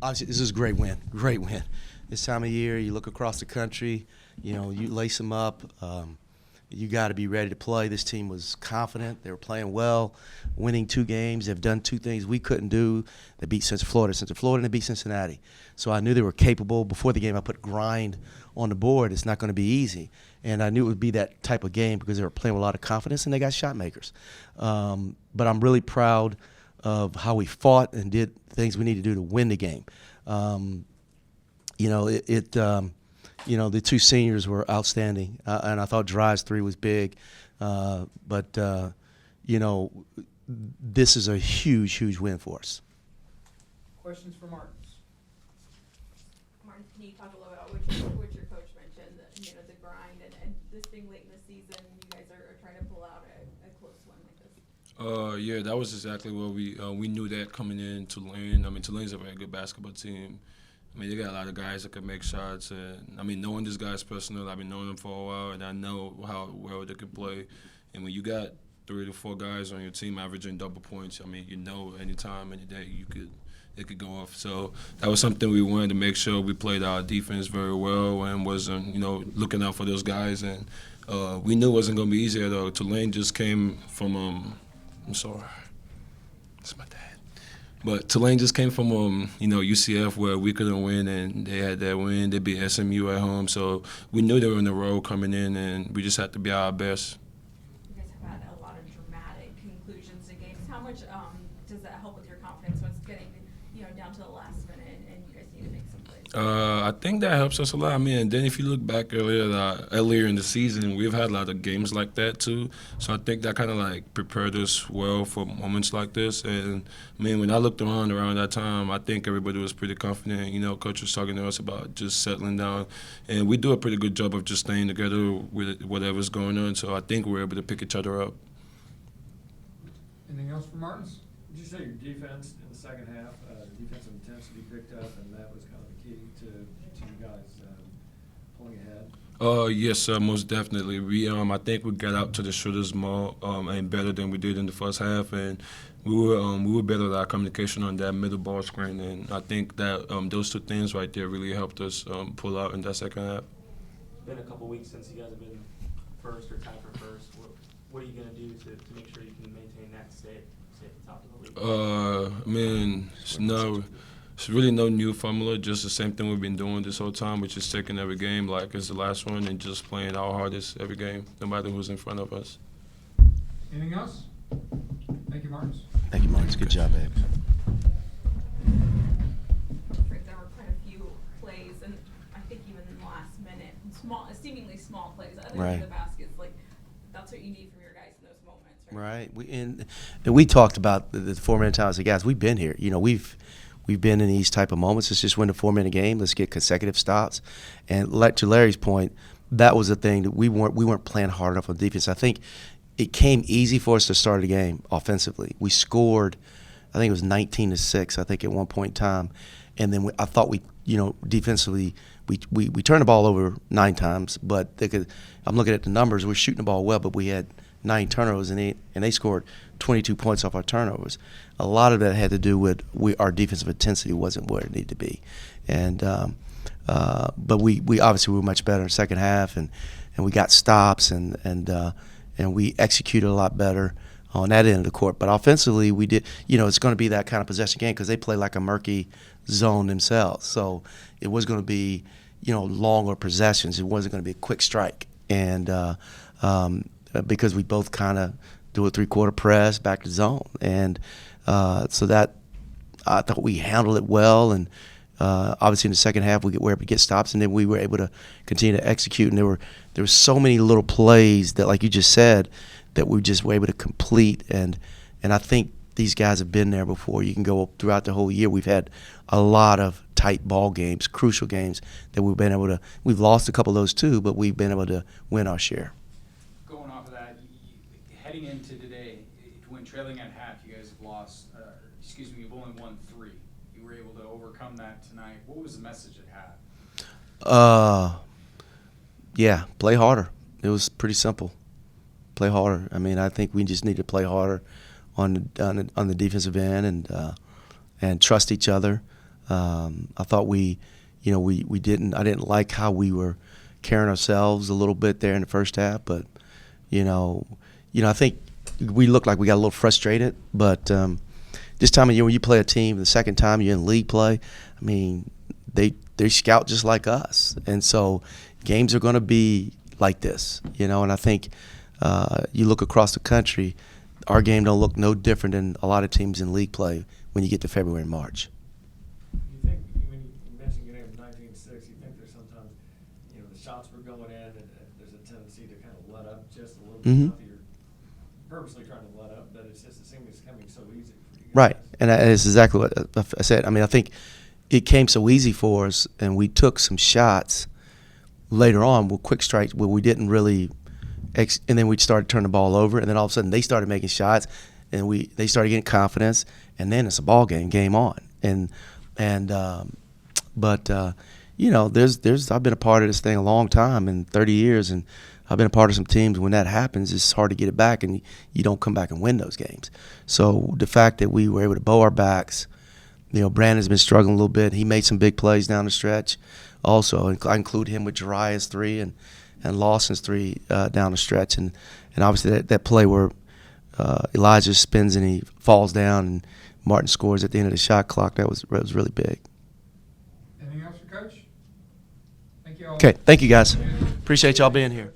Obviously, this is a great win. Great win. This time of year, you look across the country, you lace them up. You got to be ready to play. This team was confident. They were playing well, winning 2 games. They've done 2 things we couldn't do. They beat Central Florida, and they beat Cincinnati. So I knew they were capable. Before the game, I put grind on the board. It's not going to be easy. And I knew it would be that type of game because they were playing with a lot of confidence, and they got shot makers. But I'm really proud of how we fought and did things we need to do to win the game. The 2 seniors were outstanding, and I thought Dry's 3 was big. But this is a huge, huge win for us. Questions for Martins? Martin, can you talk a little about what your coach mentioned, the grind and this being late in the season, you guys are trying to pull out a close one like this? Yeah, that was exactly what we knew that coming in Tulane. I mean, Tulane's a very good basketball team. I mean, they got a lot of guys that can make shots, and I mean, knowing this guy's personal, I've been knowing him for a while, and I know how well they can play. And when you got 3 to 4 guys on your team averaging double points, I mean, anytime, any day, it could go off. So that was something we wanted to make sure we played our defense very well and wasn't, looking out for those guys. And we knew it wasn't going to be easy at all. Tulane just came from, I'm sorry, it's my dad. But Tulane just came from, UCF where we couldn't win, and they had that win. They beat SMU at home. So we knew they were in the road coming in, and we just had to be our best. You guys have had a lot of dramatic conclusions to games. How much does that help with your confidence when it's getting, down to the last minute and you guys need to make some plays? I think that helps us a lot. I mean, and then if you look back earlier in the season, we've had a lot of games like that too. So I think that kind of prepared us well for moments like this. And I mean, when I looked around that time, I think everybody was pretty confident. Coach was talking to us about just settling down, and we do a pretty good job of just staying together with whatever's going on. So I think we're able to pick each other up. Anything else for Martins? Would you say your defense in the second half, defensive intensity picked up, and that was kind of the key to you guys pulling ahead? Yes, sir, most definitely. I think we got out to the shooters more and better than we did in the first half, and we were better at our communication on that middle ball screen, and I think that those 2 things right there really helped us pull out in that second half. It's been a couple weeks since you guys have been first or tied for first. What are you going to do to make sure you can maintain that, stay at the top of the league? I mean, it's really no new formula, just the same thing we've been doing this whole time, which is taking every game like it's the last one and just playing our hardest every game, no matter who's in front of us. Anything else? Thank you, Martins. Thank you, Martins. Good job, babe. Rick, there were quite a few plays, and I think even in the last minute, seemingly small plays, other Right. than the baskets, that's what you need from your guys in those moments, right? Right. We talked about the 4-minute times. Guys, we've been here. We've been in these type of moments. Let's just win a 4-minute game. Let's get consecutive stops. And to Larry's point, that was the thing that we weren't playing hard enough on defense. I think it came easy for us to start the game offensively. We scored, I think it was 19-6. I think at one point in time, and then I thought defensively we turned the ball over 9 times. But I'm looking at the numbers. We're shooting the ball well, but we had 9 turnovers, and they scored 22 points off our turnovers. A lot of that had to do with our defensive intensity wasn't where it needed to be, and but we obviously were much better in the second half, and we got stops and we executed a lot better on that end of the court. But offensively, we did. It's going to be that kind of possession game because they play like a murky zone themselves. So it was going to be longer possessions. It wasn't going to be a quick strike, and because we both kind of do a 3-quarter press back to zone, and so that I thought we handled it well, and obviously in the second half we were able to get stops, and then we were able to continue to execute. And there were so many little plays that, like you just said, that we just were able to complete, and I think these guys have been there before. You can go throughout the whole year. We've had a lot of tight ball games, crucial games that we've been able to. We've lost a couple of those too, but we've been able to win our share. Going off of that, heading into today, when trailing at half, you guys have lost. You've only won 3. You were able to overcome that tonight. What was the message it had? Yeah, play harder. It was pretty simple. Play harder. I mean, I think we just need to play harder on the defensive end and trust each other. I thought we didn't. I didn't like how we were carrying ourselves a little bit there in the first half, but I think we looked like we got a little frustrated. But this time of year, when you play a team, the second time you're in league play, I mean, they scout just like us, and so games are going to be like this, And I think you look across the country, our game don't look no different than a lot of teams in league play when you get to February and March. You think, when you mentioned your name 19-6, you think there's sometimes, the shots were going in, and there's a tendency to kind of let up just a little bit. Mhm. Not that you're purposely trying to let up, but it seems it's coming so easy for you guys. Right, and it's exactly what I said. I mean, I think it came so easy for us, and we took some shots later on with quick strikes where we didn't really and then we started turning the ball over, and then all of a sudden they started making shots, and they started getting confidence, and then it's a ball game on. But I've been a part of this thing a long time, in 30 years, and I've been a part of some teams. When that happens, it's hard to get it back, and you don't come back and win those games. So the fact that we were able to bow our backs, Brandon's been struggling a little bit. He made some big plays down the stretch. Also, I include him with Jariah's 3 and Lawson's 3 down the stretch, and obviously that play where Elijah spins and he falls down and Martin scores at the end of the shot clock, that was really big. Anything else for Coach? Thank you all. Okay, thank you guys. Appreciate y'all being here.